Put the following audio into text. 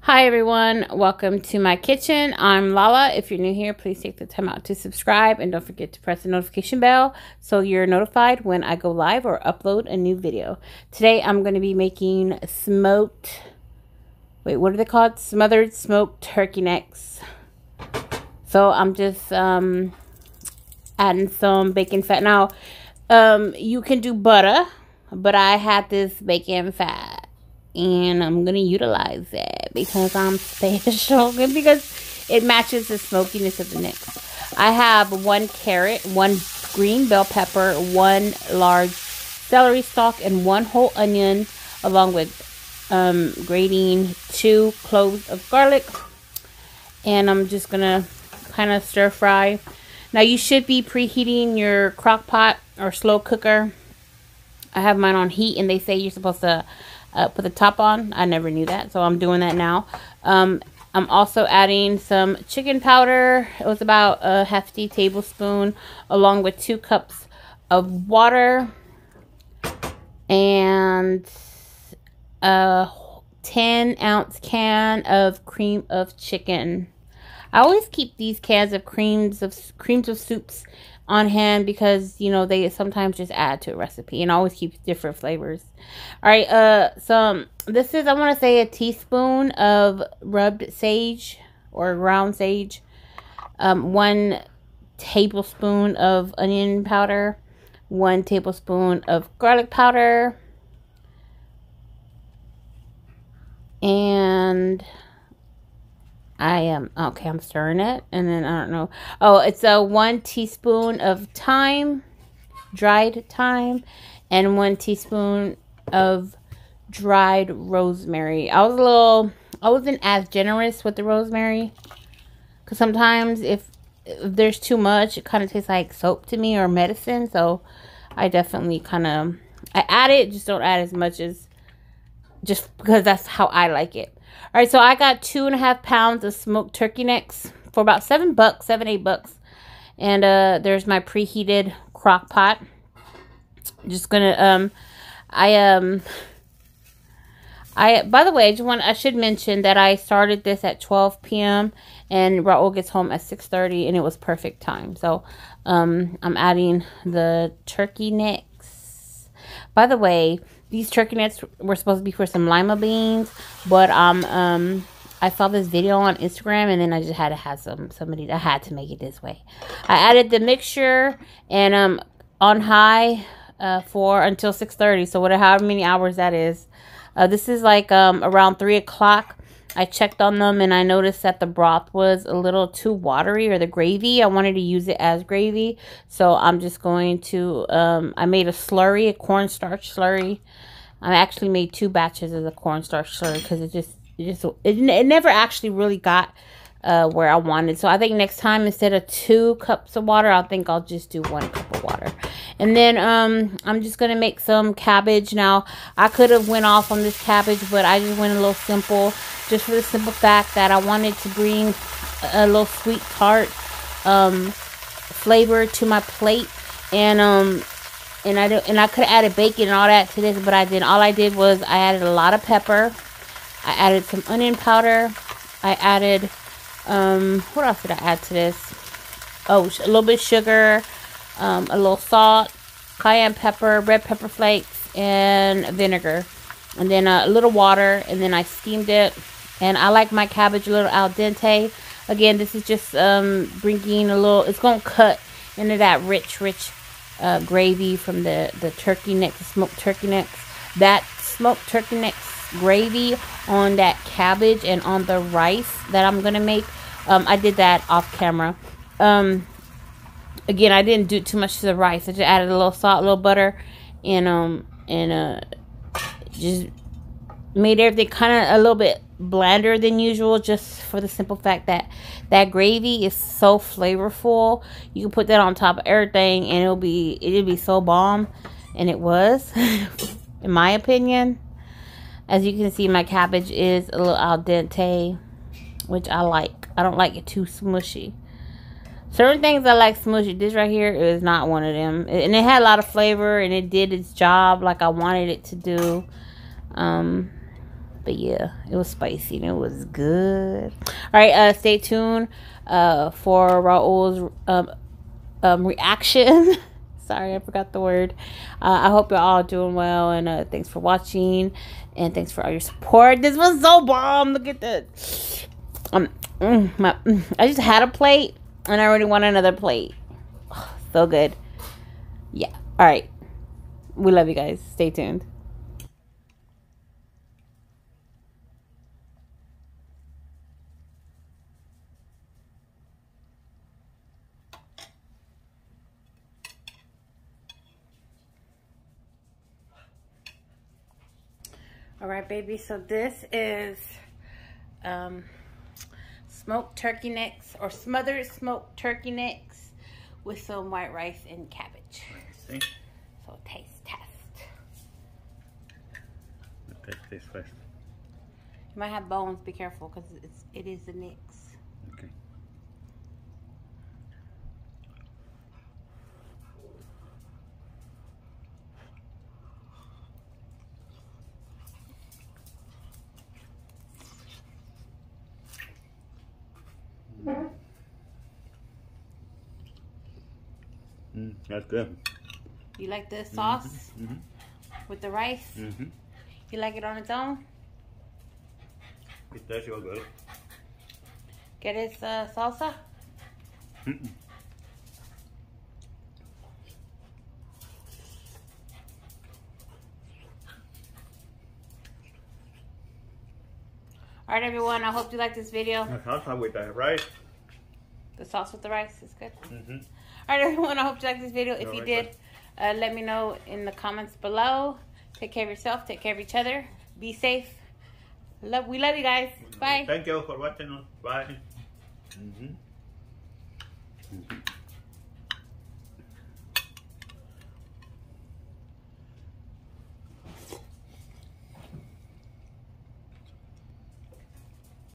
Hi everyone, welcome to my kitchen. I'm Lala. If you're new here, please take the time out to subscribe and don't forget to press the notification bell so you're notified when I go live or upload a new video. Today I'm going to be making what are they called? Smothered smoked turkey necks. So I'm just adding some bacon fat. Now, you can do butter, but I had this bacon fat. And I'm going to utilize it because I'm special and because it matches the smokiness of the necks. I have 1 carrot, 1 green bell pepper, 1 large celery stalk, and 1 whole onion, along with grating 2 cloves of garlic. And I'm just going to kind of stir fry. Now you should be preheating your crock pot or slow cooker. I have mine on heat and they say you're supposed to put the top on. I never knew that, so I'm doing that now. I'm also adding some chicken powder. It was about a hefty tablespoon, along with 2 cups of water and a 10-ounce can of cream of chicken. I always keep these cans of creams of soups on hand because, you know, they sometimes just add to a recipe, and always keep different flavors. All right, this is, I want to say, a teaspoon of rubbed sage or ground sage, 1 tablespoon of onion powder, 1 tablespoon of garlic powder, and I'm stirring it, and then I don't know. Oh, it's 1 teaspoon of thyme, dried thyme, and 1 teaspoon of dried rosemary. I wasn't as generous with the rosemary because sometimes if there's too much, it kind of tastes like soap to me or medicine. So I definitely I add it, just don't add as much as, just because that's how I like it. All right, so I got 2.5 pounds of smoked turkey necks for about $7, $8. And there's my preheated crock pot. Just gonna by the way, I should mention that I started this at 12 p.m. and Raul gets home at 6:30, and it was perfect time. So I'm adding the turkey necks. By the way, these turkey necks were supposed to be for some lima beans, but I saw this video on Instagram, and then I just had to have somebody that had to make it this way. I added the mixture and on high for until 6:30, so however many hours that is. This is like around 3 o'clock. I checked on them and I noticed that the broth was a little too watery, or the gravy. I wanted to use it as gravy. So I'm just going to, I made a slurry, a cornstarch slurry. I actually made 2 batches of the cornstarch slurry because it never actually really got where I wanted. So I think next time, instead of 2 cups of water, I think I'll just do 1 cup of water. And then I'm just going to make some cabbage. Now, I could have went off on this cabbage, but I just went a little simple, just for the simple fact that I wanted to bring a little sweet tart flavor to my plate. And I could have added bacon and all that to this, but I didn't. All I did was I added a lot of pepper. I added some onion powder. I added what else did I add to this? Oh, a little bit of sugar, a little salt, cayenne pepper, red pepper flakes, and vinegar. And then a little water, and then I steamed it. And I like my cabbage a little al dente. Again, this is just bringing a little, it's going to cut into that rich gravy from the turkey neck, the smoked turkey necks. That smoked turkey necks gravy on that cabbage and on the rice that I'm going to make. I did that off camera. Again, I didn't do too much to the rice. I just added a little salt, a little butter, and just made everything kind of a little bit blander than usual, just for the simple fact that that gravy is so flavorful. You can put that on top of everything and it'll be so bomb. And it was, in my opinion. As you can see, my cabbage is a little al dente, which I like. I don't like it too smushy. Certain things I like smushy. This right here is not one of them. And it had a lot of flavor, and it did its job like I wanted it to do. But yeah, it was spicy and it was good. All right, stay tuned for Raul's reaction. Sorry, I forgot the word. I hope you're all doing well, and thanks for watching, and thanks for all your support. This was so bomb. Look at that. I just had a plate, and I already want another plate. Oh, so good. Yeah. All right. We love you guys. Stay tuned. All right, baby. So this is smoked turkey necks, or smothered smoked turkey necks with some white rice and cabbage. See? So taste test. Taste first. You might have bones. Be careful, because it is the necks. Okay. That's good. You like the sauce with the rice? You like it on its own? It does feel good. Get its salsa? Alright, everyone. I hope you like this video. The salsa with the rice. The sauce with the rice is good. Alright, everyone. I hope you like this video. If you did, let me know in the comments below. Take care of yourself. Take care of each other. Be safe. We love you guys. Bye. Thank you for watching. Bye.